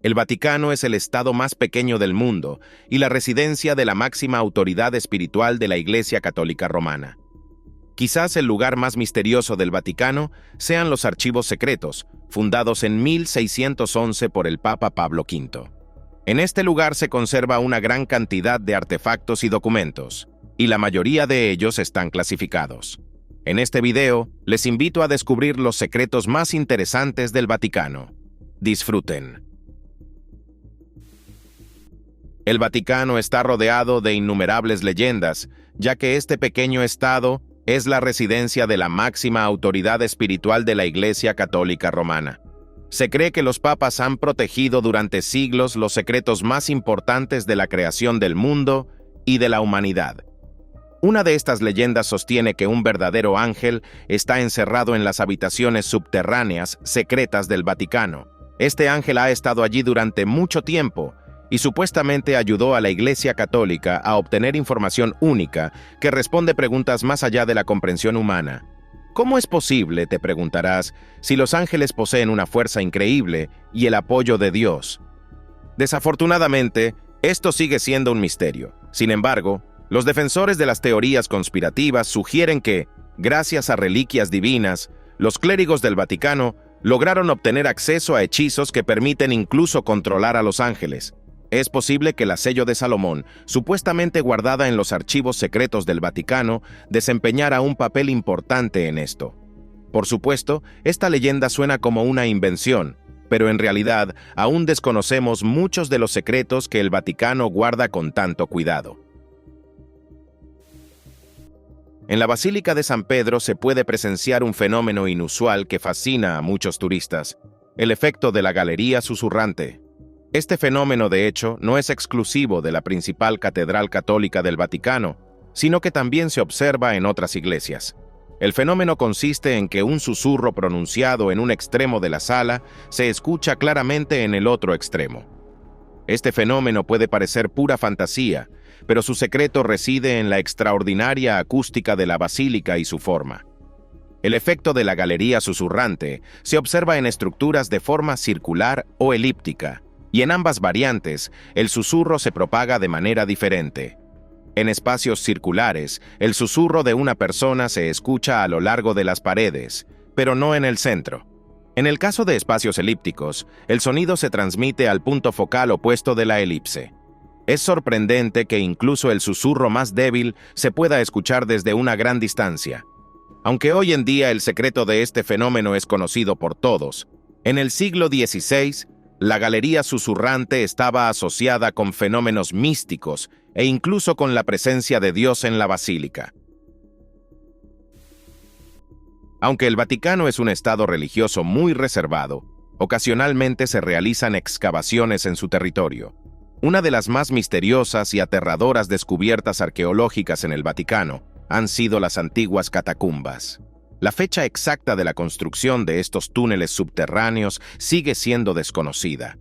El Vaticano es el estado más pequeño del mundo y la residencia de la máxima autoridad espiritual de la Iglesia Católica Romana. Quizás el lugar más misterioso del Vaticano sean los archivos secretos, fundados en 1611 por el Papa Pablo V. En este lugar se conserva una gran cantidad de artefactos y documentos, y la mayoría de ellos están clasificados. En este video, les invito a descubrir los secretos más interesantes del Vaticano. Disfruten. El Vaticano está rodeado de innumerables leyendas, ya que este pequeño estado es la residencia de la máxima autoridad espiritual de la Iglesia Católica Romana. Se cree que los papas han protegido durante siglos los secretos más importantes de la creación del mundo y de la humanidad. Una de estas leyendas sostiene que un verdadero ángel está encerrado en las habitaciones subterráneas secretas del Vaticano. Este ángel ha estado allí durante mucho tiempo y supuestamente ayudó a la Iglesia Católica a obtener información única que responde preguntas más allá de la comprensión humana. ¿Cómo es posible, te preguntarás, si los ángeles poseen una fuerza increíble y el apoyo de Dios? Desafortunadamente, esto sigue siendo un misterio. Sin embargo, los defensores de las teorías conspirativas sugieren que, gracias a reliquias divinas, los clérigos del Vaticano lograron obtener acceso a hechizos que permiten incluso controlar a los ángeles. Es posible que la sello de Salomón, supuestamente guardada en los archivos secretos del Vaticano, desempeñara un papel importante en esto. Por supuesto, esta leyenda suena como una invención, pero en realidad aún desconocemos muchos de los secretos que el Vaticano guarda con tanto cuidado. En la Basílica de San Pedro se puede presenciar un fenómeno inusual que fascina a muchos turistas: el efecto de la galería susurrante. Este fenómeno, de hecho, no es exclusivo de la principal catedral católica del Vaticano, sino que también se observa en otras iglesias. El fenómeno consiste en que un susurro pronunciado en un extremo de la sala se escucha claramente en el otro extremo. Este fenómeno puede parecer pura fantasía, pero su secreto reside en la extraordinaria acústica de la basílica y su forma. El efecto de la galería susurrante se observa en estructuras de forma circular o elíptica, y en ambas variantes, el susurro se propaga de manera diferente. En espacios circulares, el susurro de una persona se escucha a lo largo de las paredes, pero no en el centro. En el caso de espacios elípticos, el sonido se transmite al punto focal opuesto de la elipse. Es sorprendente que incluso el susurro más débil se pueda escuchar desde una gran distancia. Aunque hoy en día el secreto de este fenómeno es conocido por todos, en el siglo XVI, la galería susurrante estaba asociada con fenómenos místicos e incluso con la presencia de Dios en la basílica. Aunque el Vaticano es un estado religioso muy reservado, ocasionalmente se realizan excavaciones en su territorio. Una de las más misteriosas y aterradoras descubiertas arqueológicas en el Vaticano han sido las antiguas catacumbas. La fecha exacta de la construcción de estos túneles subterráneos sigue siendo desconocida.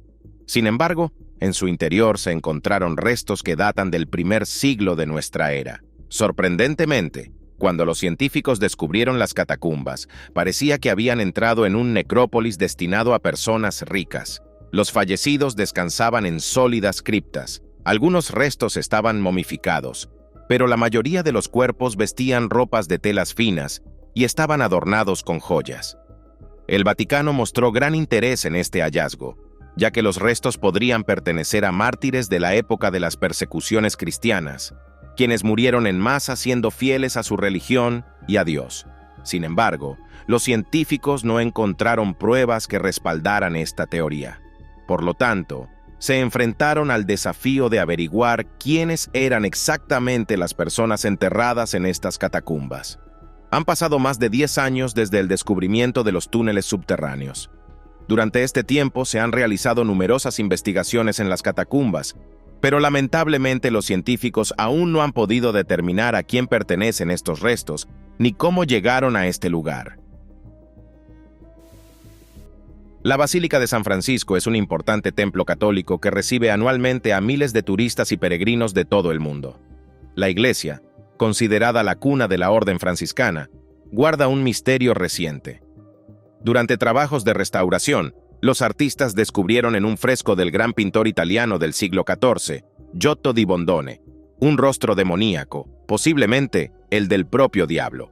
Sin embargo, en su interior se encontraron restos que datan del primer siglo de nuestra era. Sorprendentemente, cuando los científicos descubrieron las catacumbas, parecía que habían entrado en un necrópolis destinado a personas ricas. Los fallecidos descansaban en sólidas criptas. Algunos restos estaban momificados, pero la mayoría de los cuerpos vestían ropas de telas finas y estaban adornados con joyas. El Vaticano mostró gran interés en este hallazgo, ya que los restos podrían pertenecer a mártires de la época de las persecuciones cristianas, quienes murieron en masa siendo fieles a su religión y a Dios. Sin embargo, los científicos no encontraron pruebas que respaldaran esta teoría. Por lo tanto, se enfrentaron al desafío de averiguar quiénes eran exactamente las personas enterradas en estas catacumbas. Han pasado más de 10 años desde el descubrimiento de los túneles subterráneos. Durante este tiempo se han realizado numerosas investigaciones en las catacumbas, pero lamentablemente los científicos aún no han podido determinar a quién pertenecen estos restos, ni cómo llegaron a este lugar. La Basílica de San Francisco es un importante templo católico que recibe anualmente a miles de turistas y peregrinos de todo el mundo. La iglesia, considerada la cuna de la Orden Franciscana, guarda un misterio reciente. Durante trabajos de restauración, Los artistas descubrieron en un fresco del gran pintor italiano del siglo XIV, Giotto di Bondone, un rostro demoníaco, posiblemente el del propio diablo.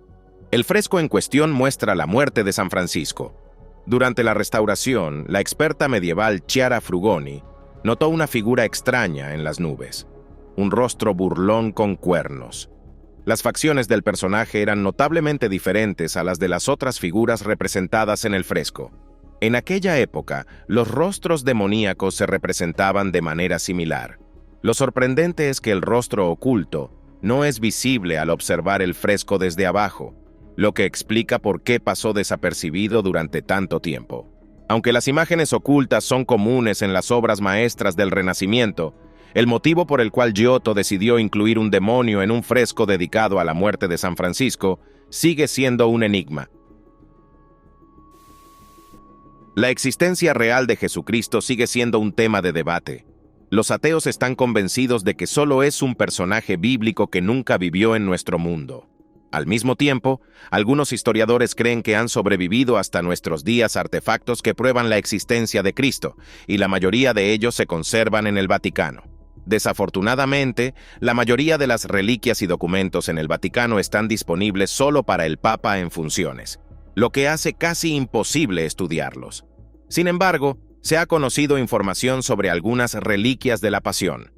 El fresco en cuestión muestra la muerte de San Francisco. Durante la restauración, la experta medieval Chiara Frugoni notó una figura extraña en las nubes, un rostro burlón con cuernos. Las facciones del personaje eran notablemente diferentes a las de las otras figuras representadas en el fresco. En aquella época, los rostros demoníacos se representaban de manera similar. Lo sorprendente es que el rostro oculto no es visible al observar el fresco desde abajo, lo que explica por qué pasó desapercibido durante tanto tiempo. Aunque las imágenes ocultas son comunes en las obras maestras del Renacimiento, el motivo por el cual Giotto decidió incluir un demonio en un fresco dedicado a la muerte de San Francisco sigue siendo un enigma. La existencia real de Jesucristo sigue siendo un tema de debate. Los ateos están convencidos de que solo es un personaje bíblico que nunca vivió en nuestro mundo. Al mismo tiempo, algunos historiadores creen que han sobrevivido hasta nuestros días artefactos que prueban la existencia de Cristo, y la mayoría de ellos se conservan en el Vaticano. Desafortunadamente, la mayoría de las reliquias y documentos en el Vaticano están disponibles solo para el Papa en funciones, lo que hace casi imposible estudiarlos. Sin embargo, se ha conocido información sobre algunas reliquias de la Pasión.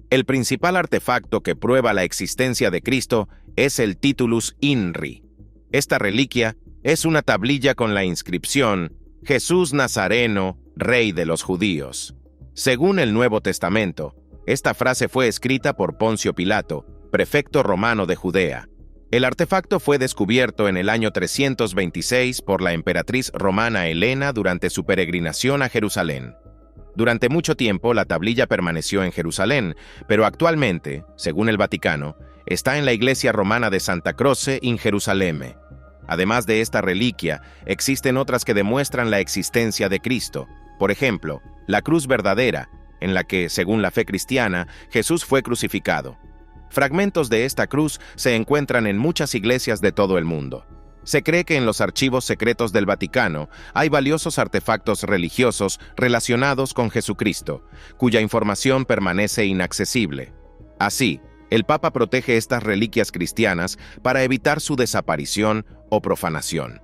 El principal artefacto que prueba la existencia de Cristo es el Titulus Inri. Esta reliquia es una tablilla con la inscripción Jesús Nazareno, Rey de los Judíos. Según el Nuevo Testamento, esta frase fue escrita por Poncio Pilato, prefecto romano de Judea. El artefacto fue descubierto en el año 326 por la emperatriz romana Helena durante su peregrinación a Jerusalén. Durante mucho tiempo la tablilla permaneció en Jerusalén, pero actualmente, según el Vaticano, está en la iglesia romana de Santa Croce in Gerusalemme. Además de esta reliquia, existen otras que demuestran la existencia de Cristo. Por ejemplo, la cruz verdadera, en la que, según la fe cristiana, Jesús fue crucificado. Fragmentos de esta cruz se encuentran en muchas iglesias de todo el mundo. Se cree que en los archivos secretos del Vaticano hay valiosos artefactos religiosos relacionados con Jesucristo, cuya información permanece inaccesible. Así, el Papa protege estas reliquias cristianas para evitar su desaparición o profanación.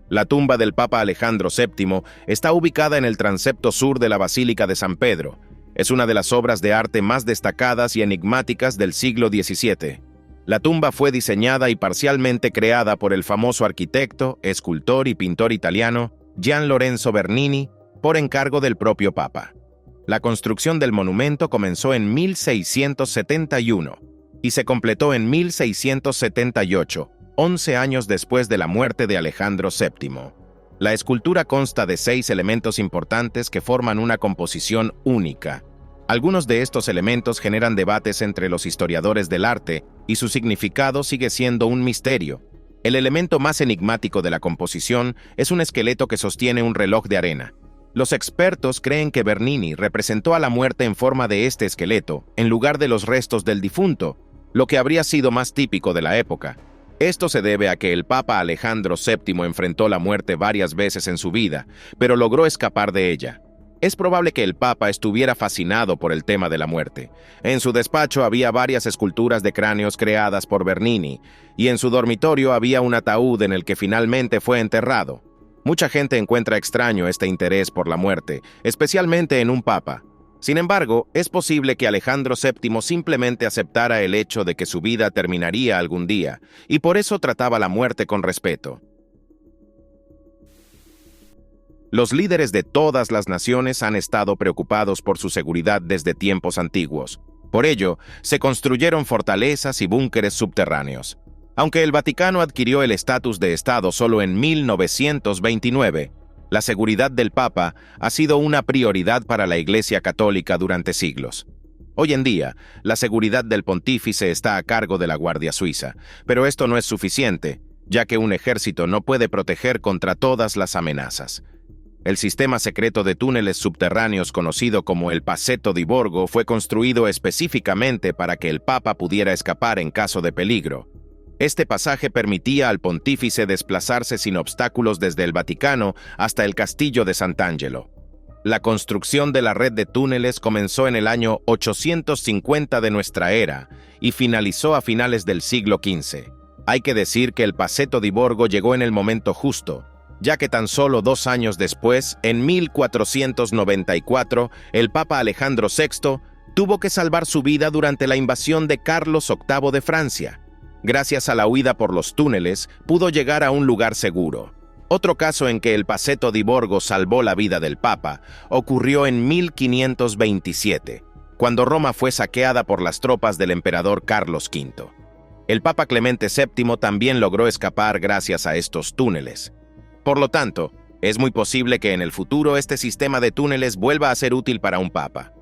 La tumba del Papa Alejandro VII está ubicada en el transepto sur de la Basílica de San Pedro. Es una de las obras de arte más destacadas y enigmáticas del siglo XVII. La tumba fue diseñada y parcialmente creada por el famoso arquitecto, escultor y pintor italiano Gian Lorenzo Bernini por encargo del propio Papa. La construcción del monumento comenzó en 1671 y se completó en 1678, 11 años después de la muerte de Alejandro VII. La escultura consta de 6 elementos importantes que forman una composición única. Algunos de estos elementos generan debates entre los historiadores del arte y su significado sigue siendo un misterio. El elemento más enigmático de la composición es un esqueleto que sostiene un reloj de arena. Los expertos creen que Bernini representó a la muerte en forma de este esqueleto, en lugar de los restos del difunto, lo que habría sido más típico de la época. Esto se debe a que el Papa Alejandro VII enfrentó la muerte varias veces en su vida, pero logró escapar de ella. Es probable que el Papa estuviera fascinado por el tema de la muerte. En su despacho había varias esculturas de cráneos creadas por Bernini, y en su dormitorio había un ataúd en el que finalmente fue enterrado. Mucha gente encuentra extraño este interés por la muerte, especialmente en un papa. Sin embargo, es posible que Alejandro VII simplemente aceptara el hecho de que su vida terminaría algún día, y por eso trataba la muerte con respeto. Los líderes de todas las naciones han estado preocupados por su seguridad desde tiempos antiguos. Por ello, se construyeron fortalezas y búnkeres subterráneos. Aunque el Vaticano adquirió el estatus de Estado solo en 1929, la seguridad del Papa ha sido una prioridad para la Iglesia Católica durante siglos. Hoy en día, la seguridad del pontífice está a cargo de la Guardia Suiza, pero esto no es suficiente, ya que un ejército no puede proteger contra todas las amenazas. El sistema secreto de túneles subterráneos conocido como el Passetto di Borgo fue construido específicamente para que el Papa pudiera escapar en caso de peligro. Este pasaje permitía al pontífice desplazarse sin obstáculos desde el Vaticano hasta el castillo de Sant'Angelo. La construcción de la red de túneles comenzó en el año 850 de nuestra era y finalizó a finales del siglo XV. Hay que decir que el Passetto di Borgo llegó en el momento justo, ya que tan solo 2 años después, en 1494, el Papa Alejandro VI tuvo que salvar su vida durante la invasión de Carlos VIII de Francia. Gracias a la huida por los túneles, pudo llegar a un lugar seguro. Otro caso en que el Passetto di Borgo salvó la vida del Papa ocurrió en 1527, cuando Roma fue saqueada por las tropas del emperador Carlos V. El Papa Clemente VII también logró escapar gracias a estos túneles. Por lo tanto, es muy posible que en el futuro este sistema de túneles vuelva a ser útil para un papa.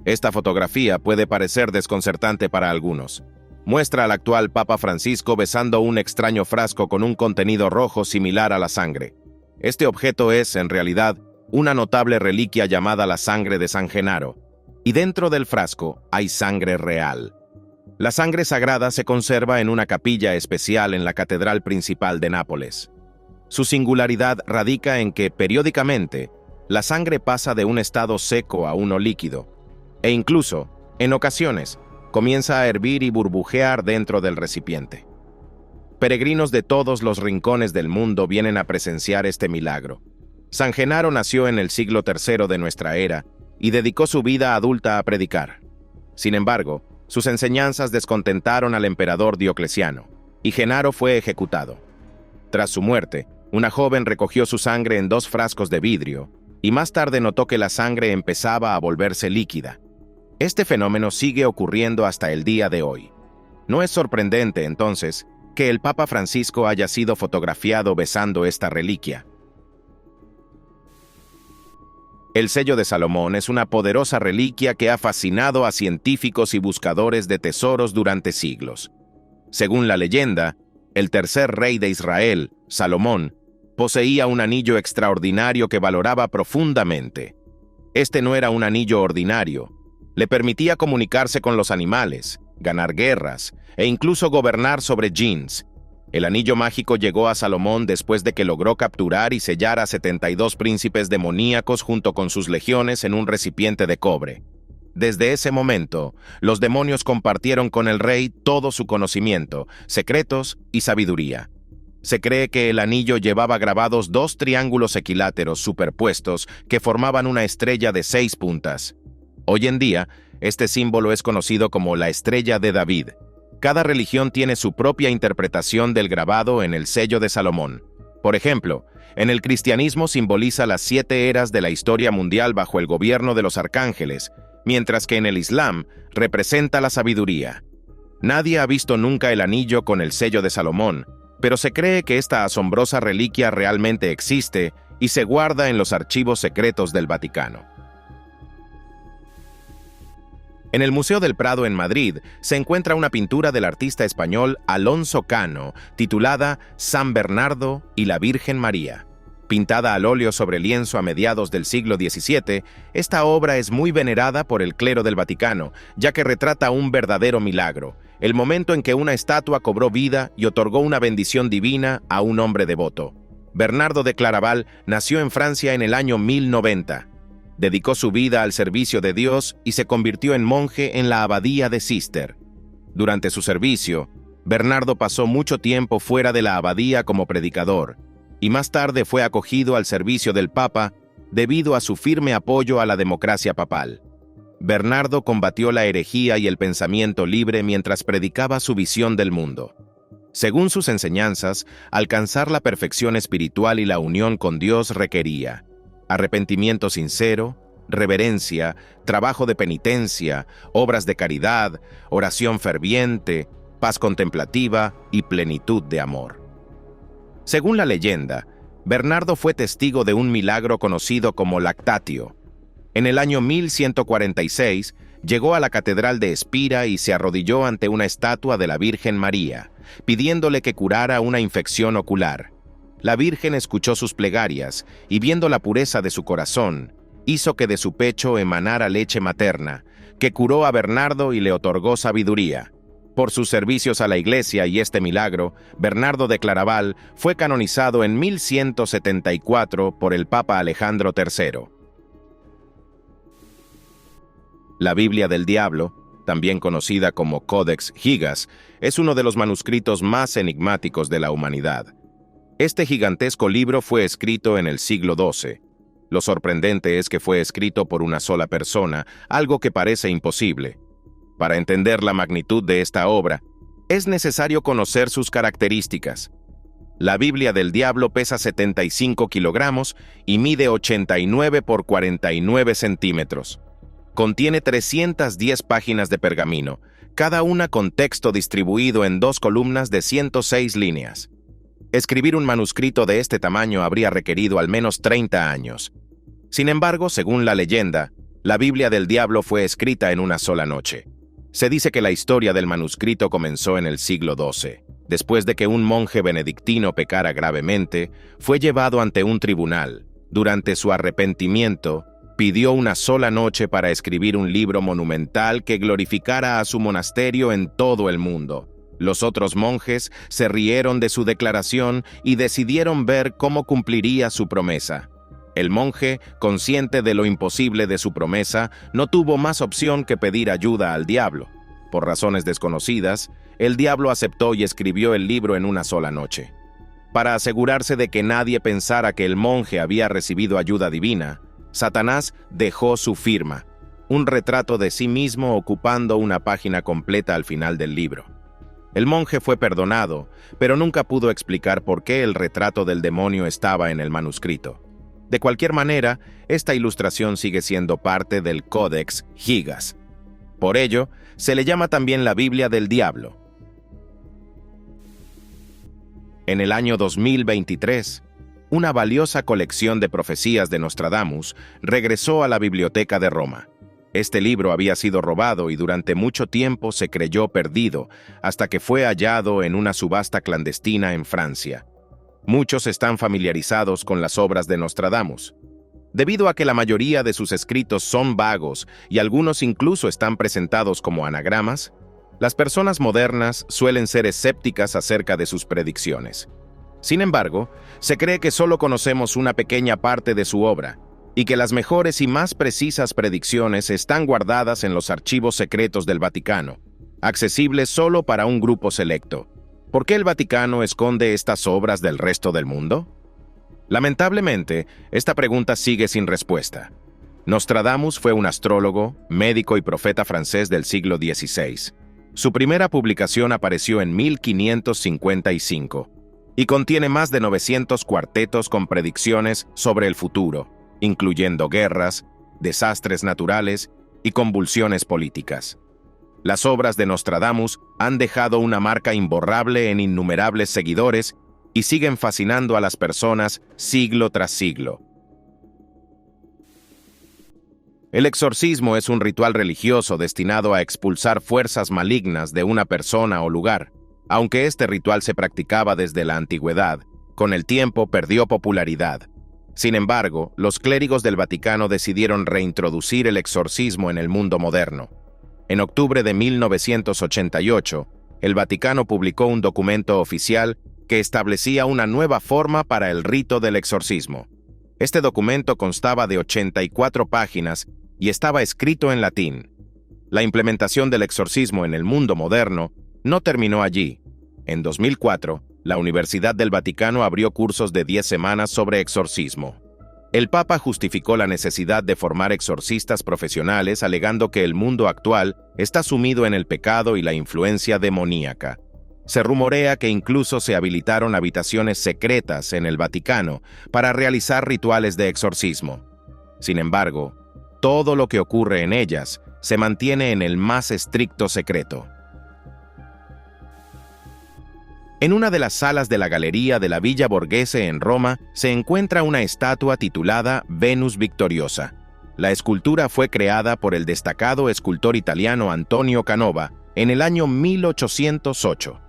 Esta fotografía puede parecer desconcertante para algunos. Muestra al actual Papa Francisco besando un extraño frasco con un contenido rojo similar a la sangre. Este objeto es, en realidad, una notable reliquia llamada la sangre de San Genaro, y dentro del frasco hay sangre real. La sangre sagrada se conserva en una capilla especial en la Catedral Principal de Nápoles. Su singularidad radica en que, periódicamente, la sangre pasa de un estado seco a uno líquido, e incluso, en ocasiones, comienza a hervir y burbujear dentro del recipiente. Peregrinos de todos los rincones del mundo vienen a presenciar este milagro. San Genaro nació en el siglo III de nuestra era y dedicó su vida adulta a predicar. Sin embargo, sus enseñanzas descontentaron al emperador Diocleciano, y Genaro fue ejecutado. Tras su muerte, una joven recogió su sangre en 2 frascos de vidrio, y más tarde notó que la sangre empezaba a volverse líquida. Este fenómeno sigue ocurriendo hasta el día de hoy. No es sorprendente, entonces, que el Papa Francisco haya sido fotografiado besando esta reliquia. El sello de Salomón es una poderosa reliquia que ha fascinado a científicos y buscadores de tesoros durante siglos. Según la leyenda, el tercer rey de Israel, Salomón, poseía un anillo extraordinario que valoraba profundamente. Este no era un anillo ordinario. Le permitía comunicarse con los animales, ganar guerras e incluso gobernar sobre jinns. El anillo mágico llegó a Salomón después de que logró capturar y sellar a 72 príncipes demoníacos junto con sus legiones en un recipiente de cobre. Desde ese momento, los demonios compartieron con el rey todo su conocimiento, secretos y sabiduría. Se cree que el anillo llevaba grabados 2 triángulos equiláteros superpuestos que formaban una estrella de 6 puntas. Hoy en día, este símbolo es conocido como la Estrella de David. Cada religión tiene su propia interpretación del grabado en el sello de Salomón. Por ejemplo, en el cristianismo simboliza las 7 eras de la historia mundial bajo el gobierno de los arcángeles, mientras que en el Islam representa la sabiduría. Nadie ha visto nunca el anillo con el sello de Salomón, pero se cree que esta asombrosa reliquia realmente existe y se guarda en los archivos secretos del Vaticano. En el Museo del Prado en Madrid se encuentra una pintura del artista español Alonso Cano titulada San Bernardo y la Virgen María. Pintada al óleo sobre lienzo a mediados del siglo XVII, esta obra es muy venerada por el clero del Vaticano, ya que retrata un verdadero milagro, el momento en que una estatua cobró vida y otorgó una bendición divina a un hombre devoto. Bernardo de Claraval nació en Francia en el año 1090. Dedicó su vida al servicio de Dios y se convirtió en monje en la abadía de Císter. Durante su servicio, Bernardo pasó mucho tiempo fuera de la abadía como predicador, y más tarde fue acogido al servicio del Papa debido a su firme apoyo a la democracia papal. Bernardo combatió la herejía y el pensamiento libre mientras predicaba su visión del mundo. Según sus enseñanzas, alcanzar la perfección espiritual y la unión con Dios requería arrepentimiento sincero, reverencia, trabajo de penitencia, obras de caridad, oración ferviente, paz contemplativa y plenitud de amor. Según la leyenda, Bernardo fue testigo de un milagro conocido como lactatio. En el año 1146, llegó a la catedral de Espira y se arrodilló ante una estatua de la Virgen María, pidiéndole que curara una infección ocular. La Virgen escuchó sus plegarias y, viendo la pureza de su corazón, hizo que de su pecho emanara leche materna, que curó a Bernardo y le otorgó sabiduría. Por sus servicios a la Iglesia y este milagro, Bernardo de Claraval fue canonizado en 1174 por el Papa Alejandro III. La Biblia del Diablo, también conocida como Codex Gigas, es uno de los manuscritos más enigmáticos de la humanidad. Este gigantesco libro fue escrito en el siglo XII. Lo sorprendente es que fue escrito por una sola persona, algo que parece imposible. Para entender la magnitud de esta obra, es necesario conocer sus características. La Biblia del Diablo pesa 75 kilogramos y mide 89 por 49 centímetros. Contiene 310 páginas de pergamino, cada una con texto distribuido en 2 columnas de 106 líneas. Escribir un manuscrito de este tamaño habría requerido al menos 30 años. Sin embargo, según la leyenda, la Biblia del Diablo fue escrita en una sola noche. Se dice que la historia del manuscrito comenzó en el siglo XII. Después de que un monje benedictino pecara gravemente, fue llevado ante un tribunal. Durante su arrepentimiento, pidió una sola noche para escribir un libro monumental que glorificara a su monasterio en todo el mundo. Los otros monjes se rieron de su declaración y decidieron ver cómo cumpliría su promesa. El monje, consciente de lo imposible de su promesa, no tuvo más opción que pedir ayuda al diablo. Por razones desconocidas, el diablo aceptó y escribió el libro en una sola noche. Para asegurarse de que nadie pensara que el monje había recibido ayuda divina, Satanás dejó su firma, un retrato de sí mismo ocupando una página completa al final del libro. El monje fue perdonado, pero nunca pudo explicar por qué el retrato del demonio estaba en el manuscrito. De cualquier manera, esta ilustración sigue siendo parte del Codex Gigas. Por ello, se le llama también la Biblia del Diablo. En el año 2023, una valiosa colección de profecías de Nostradamus regresó a la Biblioteca de Roma. Este libro había sido robado y durante mucho tiempo se creyó perdido, hasta que fue hallado en una subasta clandestina en Francia. Muchos están familiarizados con las obras de Nostradamus. Debido a que la mayoría de sus escritos son vagos y algunos incluso están presentados como anagramas, las personas modernas suelen ser escépticas acerca de sus predicciones. Sin embargo, se cree que solo conocemos una pequeña parte de su obra y que las mejores y más precisas predicciones están guardadas en los archivos secretos del Vaticano, accesibles solo para un grupo selecto. ¿Por qué el Vaticano esconde estas obras del resto del mundo? Lamentablemente, esta pregunta sigue sin respuesta. Nostradamus fue un astrólogo, médico y profeta francés del siglo XVI. Su primera publicación apareció en 1555 y contiene más de 900 cuartetos con predicciones sobre el futuro, incluyendo guerras, desastres naturales y convulsiones políticas. Las obras de Nostradamus han dejado una marca imborrable en innumerables seguidores y siguen fascinando a las personas siglo tras siglo. El exorcismo es un ritual religioso destinado a expulsar fuerzas malignas de una persona o lugar. Aunque este ritual se practicaba desde la antigüedad, con el tiempo perdió popularidad. Sin embargo, los clérigos del Vaticano decidieron reintroducir el exorcismo en el mundo moderno. En octubre de 1988, el Vaticano publicó un documento oficial que establecía una nueva forma para el rito del exorcismo. Este documento constaba de 84 páginas y estaba escrito en latín. La implementación del exorcismo en el mundo moderno no terminó allí. En 2004, la Universidad del Vaticano abrió cursos de 10 semanas sobre exorcismo. El Papa justificó la necesidad de formar exorcistas profesionales alegando que el mundo actual está sumido en el pecado y la influencia demoníaca. Se rumorea que incluso se habilitaron habitaciones secretas en el Vaticano para realizar rituales de exorcismo. Sin embargo, todo lo que ocurre en ellas se mantiene en el más estricto secreto. En una de las salas de la galería de la Villa Borghese en Roma se encuentra una estatua titulada Venus Victoriosa. La escultura fue creada por el destacado escultor italiano Antonio Canova en el año 1808.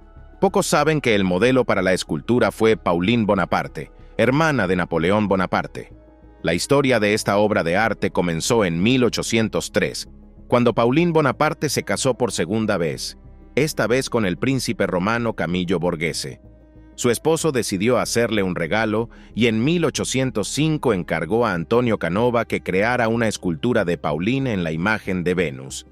Pocos saben que el modelo para la escultura fue Pauline Bonaparte, hermana de Napoleón Bonaparte. La historia de esta obra de arte comenzó en 1803, cuando Pauline Bonaparte se casó por segunda vez. esta vez con el príncipe romano Camillo Borghese. Su esposo decidió hacerle un regalo y en 1805 encargó a Antonio Canova que creara una escultura de Pauline en la imagen de Venus.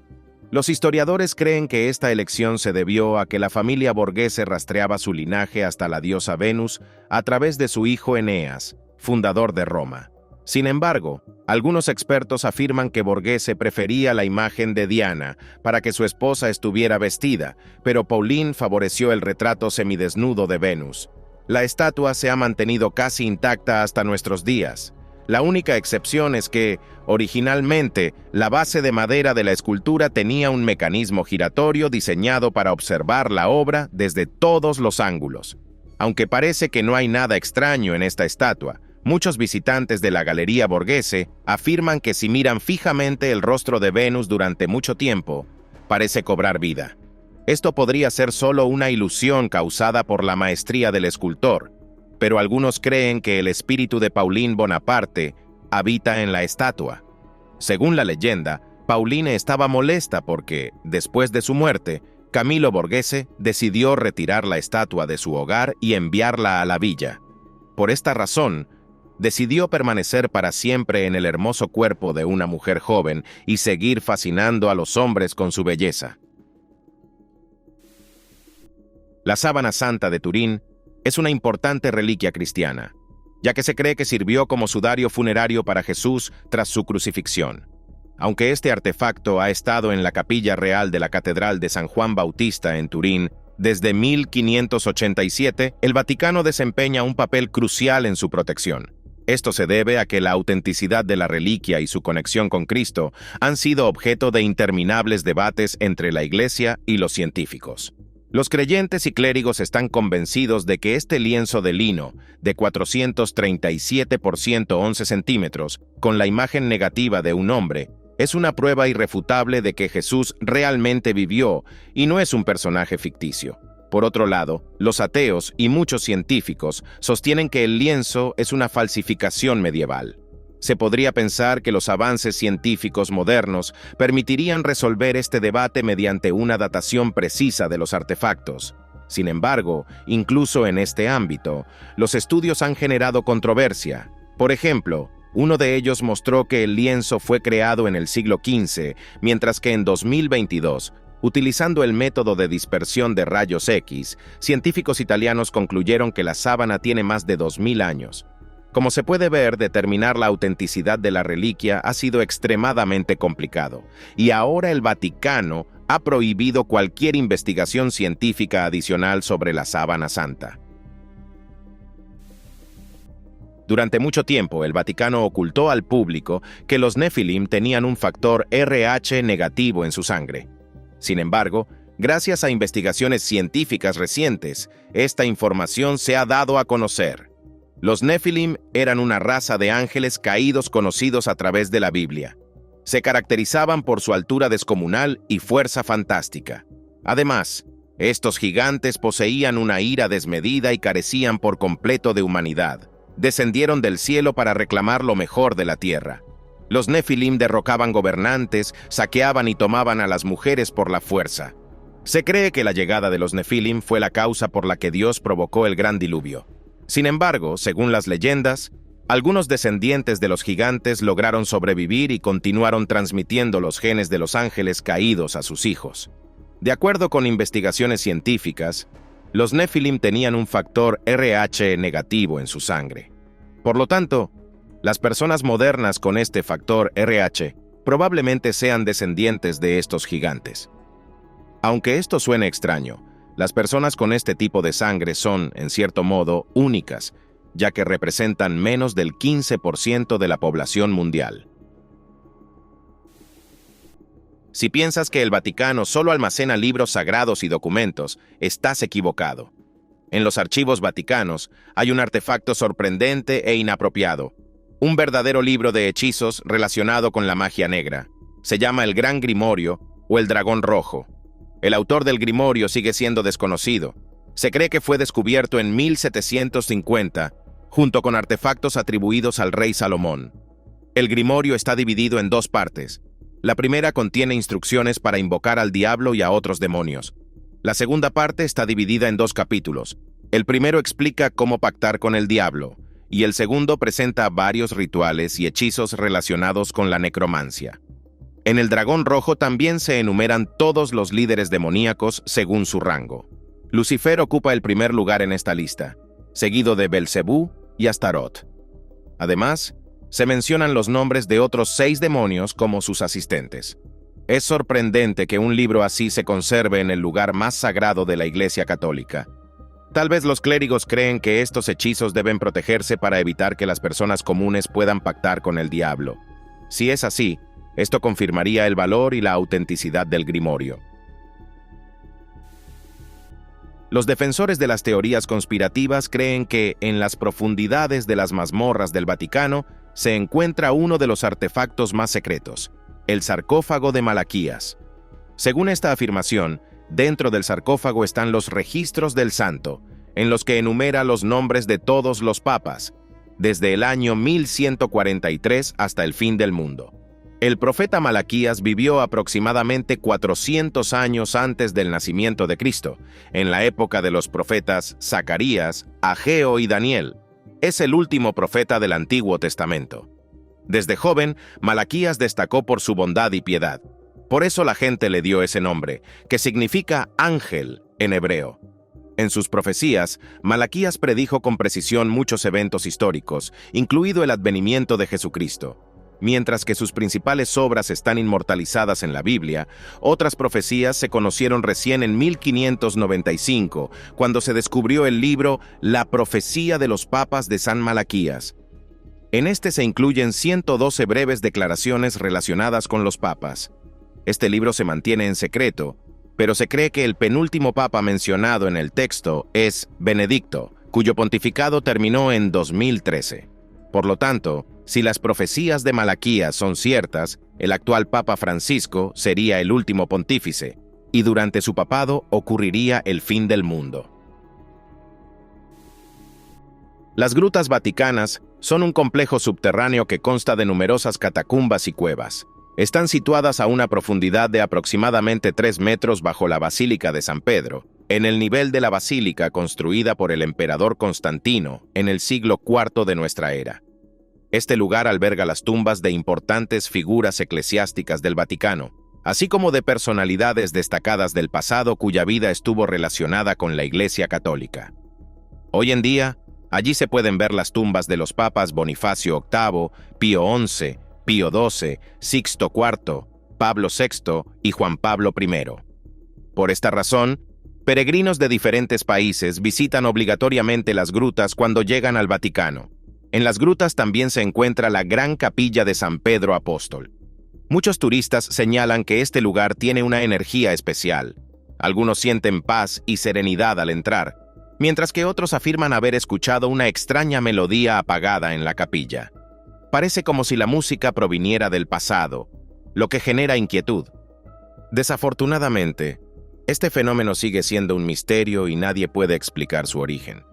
Los historiadores creen que esta elección se debió a que la familia Borghese rastreaba su linaje hasta la diosa Venus a través de su hijo Eneas, fundador de Roma. Sin embargo, algunos expertos afirman que Borghese prefería la imagen de Diana para que su esposa estuviera vestida, pero Pauline favoreció el retrato semidesnudo de Venus. La estatua se ha mantenido casi intacta hasta nuestros días. La única excepción es que, originalmente, la base de madera de la escultura tenía un mecanismo giratorio diseñado para observar la obra desde todos los ángulos. Aunque parece que no hay nada extraño en esta estatua, muchos visitantes de la Galería Borghese afirman que si miran fijamente el rostro de Venus durante mucho tiempo, parece cobrar vida. Esto podría ser solo una ilusión causada por la maestría del escultor, pero algunos creen que el espíritu de Pauline Bonaparte habita en la estatua. Según la leyenda, Pauline estaba molesta porque, después de su muerte, Camillo Borghese decidió retirar la estatua de su hogar y enviarla a la villa. Por esta razón, decidió permanecer para siempre en el hermoso cuerpo de una mujer joven y seguir fascinando a los hombres con su belleza. La sábana santa de Turín es una importante reliquia cristiana, ya que se cree que sirvió como sudario funerario para Jesús tras su crucifixión. Aunque este artefacto ha estado en la capilla real de la Catedral de San Juan Bautista en Turín desde 1587, el Vaticano desempeña un papel crucial en su protección. Esto se debe a que la autenticidad de la reliquia y su conexión con Cristo han sido objeto de interminables debates entre la Iglesia y los científicos. Los creyentes y clérigos están convencidos de que este lienzo de lino, de 437 por 111 centímetros, con la imagen negativa de un hombre, es una prueba irrefutable de que Jesús realmente vivió y no es un personaje ficticio. Por otro lado, los ateos y muchos científicos sostienen que el lienzo es una falsificación medieval. Se podría pensar que los avances científicos modernos permitirían resolver este debate mediante una datación precisa de los artefactos. Sin embargo, incluso en este ámbito, los estudios han generado controversia. Por ejemplo, uno de ellos mostró que el lienzo fue creado en el siglo XV, mientras que en 2022, utilizando el método de dispersión de rayos X, científicos italianos concluyeron que la sábana tiene más de 2000 años. Como se puede ver, determinar la autenticidad de la reliquia ha sido extremadamente complicado, y ahora el Vaticano ha prohibido cualquier investigación científica adicional sobre la sábana santa. Durante mucho tiempo, el Vaticano ocultó al público que los Nefilim tenían un factor RH negativo en su sangre. Sin embargo, gracias a investigaciones científicas recientes, esta información se ha dado a conocer. Los Nefilim eran una raza de ángeles caídos conocidos a través de la Biblia. Se caracterizaban por su altura descomunal y fuerza fantástica. Además, estos gigantes poseían una ira desmedida y carecían por completo de humanidad. Descendieron del cielo para reclamar lo mejor de la tierra. Los Nefilim derrocaban gobernantes, saqueaban y tomaban a las mujeres por la fuerza. Se cree que la llegada de los Nefilim fue la causa por la que Dios provocó el gran diluvio. Sin embargo, según las leyendas, algunos descendientes de los gigantes lograron sobrevivir y continuaron transmitiendo los genes de los ángeles caídos a sus hijos. De acuerdo con investigaciones científicas, los Nefilim tenían un factor RH negativo en su sangre. Por lo tanto, las personas modernas con este factor RH probablemente sean descendientes de estos gigantes. Aunque esto suene extraño, las personas con este tipo de sangre son, en cierto modo, únicas, ya que representan menos del 15% de la población mundial. Si piensas que el Vaticano solo almacena libros sagrados y documentos, estás equivocado. En los archivos vaticanos hay un artefacto sorprendente e inapropiado, un verdadero libro de hechizos relacionado con la magia negra. Se llama el Gran Grimorio o el Dragón Rojo. El autor del Grimorio sigue siendo desconocido. Se cree que fue descubierto en 1750, junto con artefactos atribuidos al rey Salomón. El Grimorio está dividido en dos partes. La primera contiene instrucciones para invocar al diablo y a otros demonios. La segunda parte está dividida en 2 capítulos. El primero explica cómo pactar con el diablo, y el segundo presenta varios rituales y hechizos relacionados con la necromancia. En el Dragón Rojo también se enumeran todos los líderes demoníacos según su rango. Lucifer ocupa el primer lugar en esta lista, seguido de Belcebú y Astaroth. Además, se mencionan los nombres de otros 6 demonios como sus asistentes. Es sorprendente que un libro así se conserve en el lugar más sagrado de la Iglesia Católica. Tal vez los clérigos creen que estos hechizos deben protegerse para evitar que las personas comunes puedan pactar con el diablo. Si es así, esto confirmaría el valor y la autenticidad del grimorio. Los defensores de las teorías conspirativas creen que, en las profundidades de las mazmorras del Vaticano, se encuentra uno de los artefactos más secretos, el sarcófago de Malaquías. Según esta afirmación, dentro del sarcófago están los registros del santo, en los que enumera los nombres de todos los papas, desde el año 1143 hasta el fin del mundo. El profeta Malaquías vivió aproximadamente 400 años antes del nacimiento de Cristo, en la época de los profetas Zacarías, Ageo y Daniel. Es el último profeta del Antiguo Testamento. Desde joven, Malaquías destacó por su bondad y piedad. Por eso la gente le dio ese nombre, que significa ángel en hebreo. En sus profecías, Malaquías predijo con precisión muchos eventos históricos, incluido el advenimiento de Jesucristo. Mientras que sus principales obras están inmortalizadas en la Biblia, otras profecías se conocieron recién en 1595, cuando se descubrió el libro La Profecía de los Papas de San Malaquías. En este se incluyen 112 breves declaraciones relacionadas con los papas. Este libro se mantiene en secreto, pero se cree que el penúltimo papa mencionado en el texto es Benedicto, cuyo pontificado terminó en 2013. Por lo tanto, si las profecías de Malaquías son ciertas, el actual Papa Francisco sería el último pontífice, y durante su papado ocurriría el fin del mundo. Las grutas vaticanas son un complejo subterráneo que consta de numerosas catacumbas y cuevas. Están situadas a una profundidad de aproximadamente 3 metros bajo la Basílica de San Pedro, en el nivel de la basílica construida por el emperador Constantino en el siglo IV de nuestra era. Este lugar alberga las tumbas de importantes figuras eclesiásticas del Vaticano, así como de personalidades destacadas del pasado cuya vida estuvo relacionada con la Iglesia Católica. Hoy en día, allí se pueden ver las tumbas de los papas Bonifacio VIII, Pío XI, Pío XII, Sixto IV, Pablo VI y Juan Pablo I. Por esta razón, peregrinos de diferentes países visitan obligatoriamente las grutas cuando llegan al Vaticano. En las grutas también se encuentra la Gran Capilla de San Pedro Apóstol. Muchos turistas señalan que este lugar tiene una energía especial. Algunos sienten paz y serenidad al entrar, mientras que otros afirman haber escuchado una extraña melodía apagada en la capilla. Parece como si la música proviniera del pasado, lo que genera inquietud. Desafortunadamente, este fenómeno sigue siendo un misterio y nadie puede explicar su origen.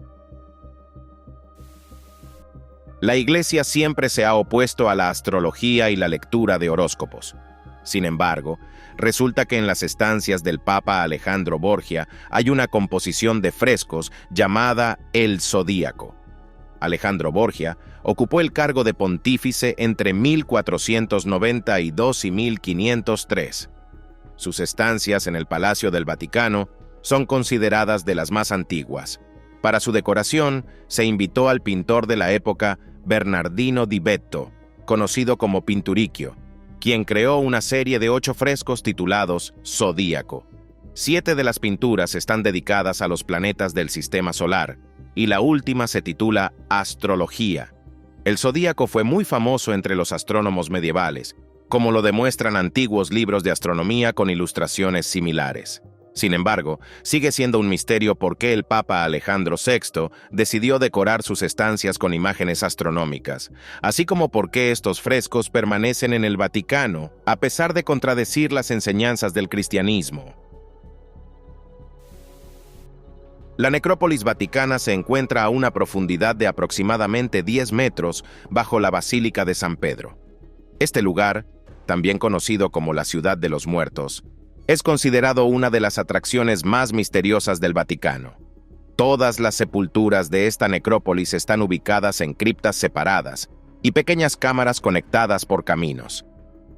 La Iglesia siempre se ha opuesto a la astrología y la lectura de horóscopos. Sin embargo, resulta que en las estancias del Papa Alejandro Borgia hay una composición de frescos llamada El Zodíaco. Alejandro Borgia ocupó el cargo de pontífice entre 1492 y 1503. Sus estancias en el Palacio del Vaticano son consideradas de las más antiguas. Para su decoración, se invitó al pintor de la época Bernardino di Vetto, conocido como Pinturicchio, quien creó una serie de 8 frescos titulados Zodíaco. 7 de las pinturas están dedicadas a los planetas del sistema solar, y la última se titula Astrología. El zodíaco fue muy famoso entre los astrónomos medievales, como lo demuestran antiguos libros de astronomía con ilustraciones similares. Sin embargo, sigue siendo un misterio por qué el Papa Alejandro VI decidió decorar sus estancias con imágenes astronómicas, así como por qué estos frescos permanecen en el Vaticano, a pesar de contradecir las enseñanzas del cristianismo. La necrópolis vaticana se encuentra a una profundidad de aproximadamente 10 metros bajo la Basílica de San Pedro. Este lugar, también conocido como la Ciudad de los Muertos, Es considerado una de las atracciones más misteriosas del Vaticano. Todas las sepulturas de esta necrópolis están ubicadas en criptas separadas y pequeñas cámaras conectadas por caminos.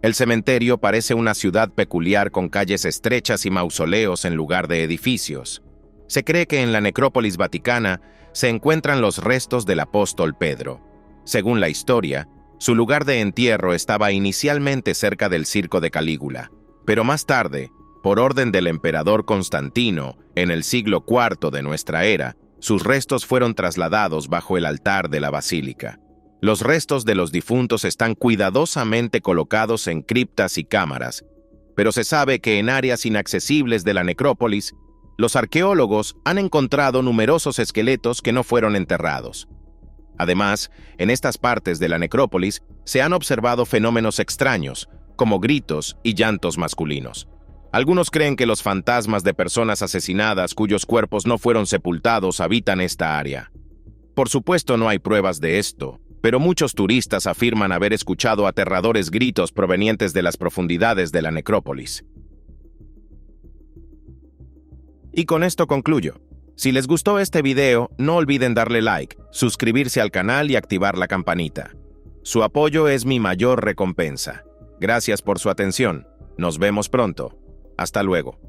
El cementerio parece una ciudad peculiar con calles estrechas y mausoleos en lugar de edificios. Se cree que en la necrópolis vaticana se encuentran los restos del apóstol Pedro. Según la historia, su lugar de entierro estaba inicialmente cerca del circo de Calígula, pero más tarde, por orden del emperador Constantino, en el siglo IV de nuestra era, sus restos fueron trasladados bajo el altar de la basílica. Los restos de los difuntos están cuidadosamente colocados en criptas y cámaras, pero se sabe que en áreas inaccesibles de la necrópolis, los arqueólogos han encontrado numerosos esqueletos que no fueron enterrados. Además, en estas partes de la necrópolis se han observado fenómenos extraños, como gritos y llantos masculinos. Algunos creen que los fantasmas de personas asesinadas cuyos cuerpos no fueron sepultados habitan esta área. Por supuesto, no hay pruebas de esto, pero muchos turistas afirman haber escuchado aterradores gritos provenientes de las profundidades de la necrópolis. Y con esto concluyo. Si les gustó este video, no olviden darle like, suscribirse al canal y activar la campanita. Su apoyo es mi mayor recompensa. Gracias por su atención. Nos vemos pronto. Hasta luego.